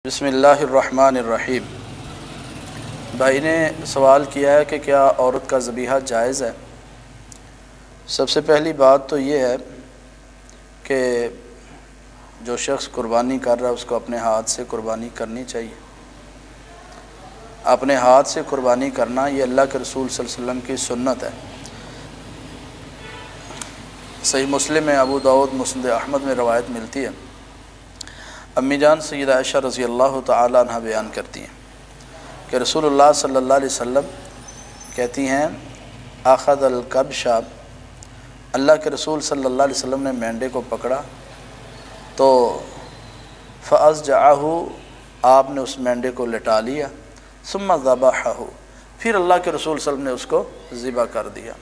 بسم اللہ الرحمن الرحیم۔ بھائی نے سوال کیا ہے کہ کیا عورت کا ذبیحہ جائز ہے؟ سب سے پہلی بات تو یہ ہے کہ جو شخص قربانی کر رہا ہے اس کو اپنے ہاتھ سے قربانی کرنی چاہیے۔ اپنے ہاتھ سے قربانی کرنا یہ اللہ کے رسول صلی اللہ علیہ وسلم کی سنت ہے۔ صحیح مسلم میں، ابو داؤد، مسند احمد میں روایت ملتی ہے۔ امی جان سیدہ عائشہ رضی اللہ تعالی عنہ بیان کرتی ہیں کہ رسول اللہ صلی اللہ علیہ وسلم کہتی ہیں اخذ الکبش، اللہ کے رسول صلی اللہ علیہ وسلم نے مینڈے کو پکڑا تو فأضجعہ، آپ نے اس مینڈے کو لٹا لیا، ثم ذبحہ، پھر اللہ کے رسول صلی اللہ علیہ وسلم نے اس کو ذبح کر دیا۔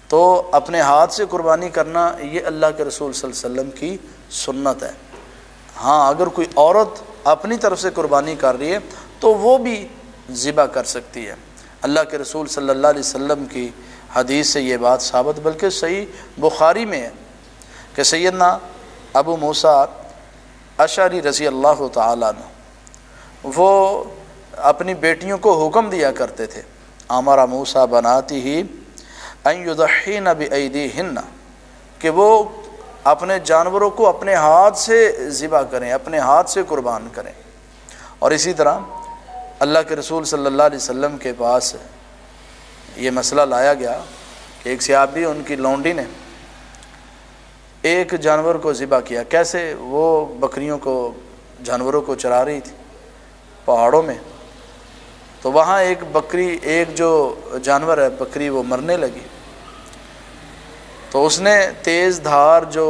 تو اپنے ہاتھ سے قربانی کرنا یہ اللہ کے رسول صلی اللہ علیہ وسلم کی سنت ہے۔ ہاں، اگر کوئی عورت اپنی طرف سے قربانی کر رہی ہے تو وہ بھی ذبح کر سکتی ہے۔ اللہ کے رسول صلی اللہ علیہ وسلم کی حدیث سے یہ بات ثابت، بلکہ صحیح بخاری میں ہے کہ سیدنا ابو موسیٰ اشعری رضی اللہ تعالیٰ عنہ وہ اپنی بیٹیوں کو حکم دیا کرتے تھے، امر موسیٰ بناتہ ان یضحین بایدیہن، کہ وہ اپنے جانوروں کو اپنے ہاتھ سے ذبح کریں، اپنے ہاتھ سے قربان کریں۔ اور اسی طرح اللہ کے رسول صلی اللہ علیہ وسلم کے پاس یہ مسئلہ لایا گیا کہ ایک صحابی، ان کی لونڈی نے ایک جانور کو ذبح کیا۔ کیسے؟ وہ بکریوں کو، جانوروں کو چرا رہی تھی پہاڑوں میں، تو وہاں ایک بکری، ایک جو جانور ہے بکری، وہ مرنے لگی، تو اس نے تیز دھار جو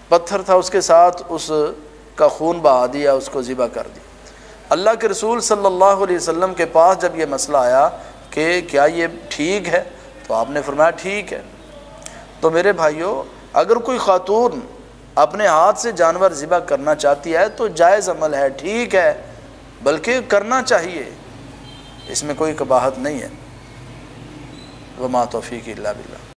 پتھر تھا اس کے ساتھ اس کا خون بہا دیا، اس کو ذبح کر دیا۔ اللہ کے رسول صلی اللہ علیہ وسلم کے پاس جب یہ مسئلہ آیا کہ کیا یہ ٹھیک ہے، تو آپ نے فرمایا ٹھیک ہے۔ تو میرے بھائیوں، اگر کوئی خاتون اپنے ہاتھ سے جانور ذبح کرنا چاہتی ہے تو جائز عمل ہے، ٹھیک ہے، بلکہ کرنا چاہیے، اس میں کوئی قباحت نہیں ہے۔ وما توفیق الا باللہ۔